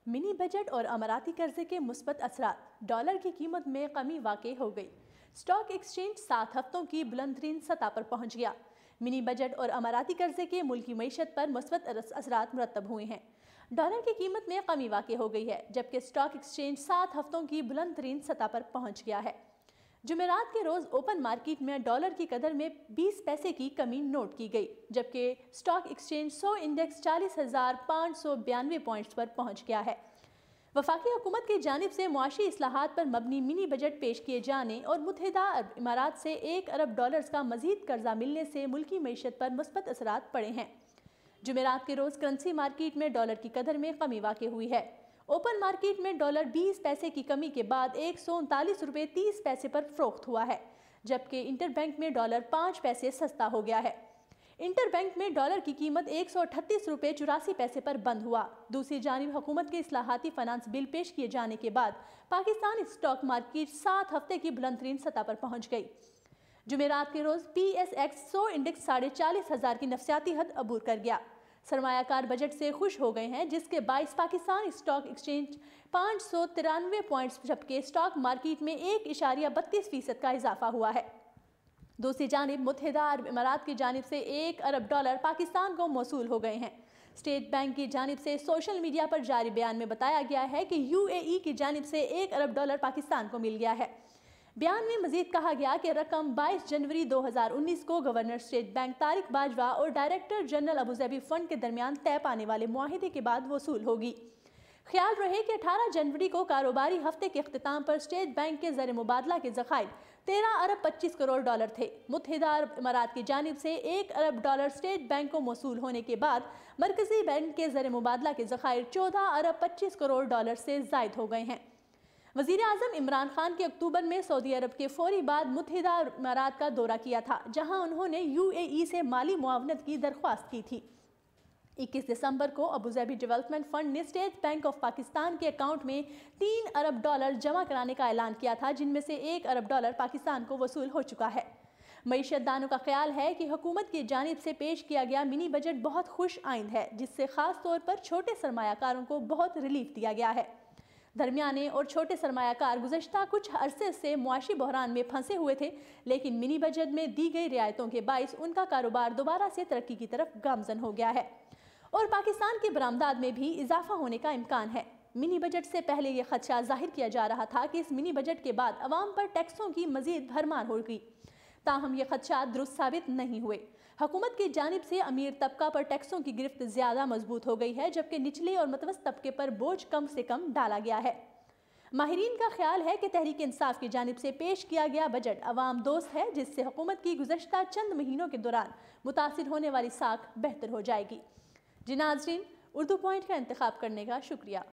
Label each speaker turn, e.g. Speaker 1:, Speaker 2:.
Speaker 1: منی budget اور اماراتی قرضے کے مثبت اثرات، ڈالر کی قیمت میں کمی واقع ہو گئی۔ اسٹاک ایکسچینج 7 ہفتوں کی بلند ترین سطح پر پہنچ گیا۔ منی بجٹ اور اماراتی قرضے کے ملکی معیشت پر مثبت اثرات مرتب ہوئے ہیں۔ ڈالر کی قیمت میں کمی واقع ہو گئی ہے، جبکہ اسٹاک ایکسچینج 7 ہفتوں کی بلند ترین سطح پر پہنچ گیا ہے۔ جمعرات کے روز اوپن مارکیٹ میں ڈالر کی قدر میں 20 پیسے کی کمی نوٹ کی گئی، جبکہ اسٹاک ایکسچینج 100 انڈیکس 40,592 پوائنٹس پر پہنچ گیا ہے۔ وفاقی حکومت کی جانب سے معاشی اصلاحات پر مبنی منی بجٹ پیش کیے جانے اور متحدہ عرب امارات سے $1 ارب کا مزید قرضہ ملنے سے ملکی معیشت پر مثبت اثرات پڑے ہیں۔ جمعرات کے روز کرنسی مارکیٹ میں ڈالر کی قدر میں کمی واقع ہوئی ہے۔ اوپن مارکیٹ میں ڈالر 20 پیسے کی کمی کے بعد $139.30 پر فروخت ہوا ہے، جبکہ انٹر بینک میں ڈالر 5 پیسے سستا ہو گیا ہے۔ انٹر بینک میں ڈالر کی قیمت $138.84 پر بند ہوا۔ دوسری جانب حکومت کے اصلاحاتی فنانس بل پیش کیے جانے کے بعد پاکستان اسٹاک مارکیٹ 7 ہفتے کی بلند ترین سطح پر پہنچ گئی۔ جمعرات کے روز PSX 100 انڈیکس 40,500 کی نفسیاتی حد عبور کر گیا۔ سرمایہ کار بجٹ سے خوش ہو گئے ہیں، جس کے باعث پاکستان اسٹاک ایکسچینج 593 پوائنٹس، جبکہ اسٹاک مارکیٹ میں 1.32% کا اضافہ ہوا ہے۔ دوسری جانب متحدہ عرب امارات کی جانب سے $1 ارب پاکستان کو موصول ہو گئے ہیں۔ اسٹیٹ بینک کی جانب سے سوشل میڈیا پر جاری بیان میں بتایا گیا ہے کہ UAE کی جانب سے $1 ارب پاکستان کو مل گیا ہے۔ بیان میں مزید کہا گیا کہ رقم 22 جنوری 2019 کو governor state bank Tariq Bajwa اور ڈائریکٹر جنرل ابوظہبی فنڈ کے درمیان طے پانے والے معاہدے کے بعد وصول ہوگی۔ خیال رہے کہ 18 جنوری کو کاروباری ہفتے کے اختتام پر اسٹیٹ بینک کے زر مبادلہ کے ذخائر $13 ارب 25 کروڑ تھے۔ متحدہ عرب امارات کی جانب سے $1 ارب اسٹیٹ بینک کو موصول ہونے کے بعد مرکزی بینک کے زر مبادلہ کے ذخائر $14 ارب 25 کروڑ سے زائد ہو گئے ہیں۔ وزیر اعظم عمران خان کے اکتوبر میں سعودی عرب کے فوری بعد متحدہ عرب امارات کا دورہ کیا تھا، جہاں انہوں نے UAE سے مالی معاونت کی درخواست کی تھی۔ 21 دسمبر کو ابوظہبی ڈیولپمنٹ فنڈ نے اسٹیٹ بینک آف پاکستان کے اکاؤنٹ میں $3 ارب جمع کرانے کا اعلان کیا تھا، جن میں سے $1 ارب پاکستان کو وصول ہو چکا ہے۔ معیشت دانوں کا خیال ہے کہ حکومت کی جانب سے پیش کیا گیا منی بجٹ بہت خوش آئند ہے، جس سے خاص طور پر چھوٹے سرمایہ کاروں کو بہت ریلیف دیا گیا ہے۔ درمیانے اور چھوٹے سرمایہ کار گزشتہ کچھ عرصے سے معاشی بحران میں پھنسے ہوئے تھے، لیکن منی بجٹ میں دی گئی رعایتوں کے باعث ان کا کاروبار دوبارہ سے ترقی کی طرف گامزن ہو گیا ہے اور پاکستان کی برآمدات میں بھی اضافہ ہونے کا امکان ہے۔ منی بجٹ سے پہلے یہ خدشہ ظاہر کیا جا رہا تھا کہ اس منی بجٹ کے بعد عوام پر ٹیکسوں کی مزید بھرمار ہوگی، تاہم یہ خدشات درست ثابت نہیں ہوئے۔ حکومت کی جانب سے امیر طبقہ پر ٹیکسوں کی گرفت زیادہ مضبوط ہو گئی ہے، جبکہ نچلے اور متوسط طبقے پر بوجھ کم سے کم ڈالا گیا ہے۔ ماہرین کا خیال ہے کہ تحریک انصاف کی جانب سے پیش کیا گیا بجٹ عوام دوست ہے، جس سے حکومت کی گزشتہ چند مہینوں کے دوران متاثر ہونے والی ساکھ بہتر ہو جائے گی۔ ناظرین، اردو پوائنٹ کا انتخاب کرنے کا شکریہ۔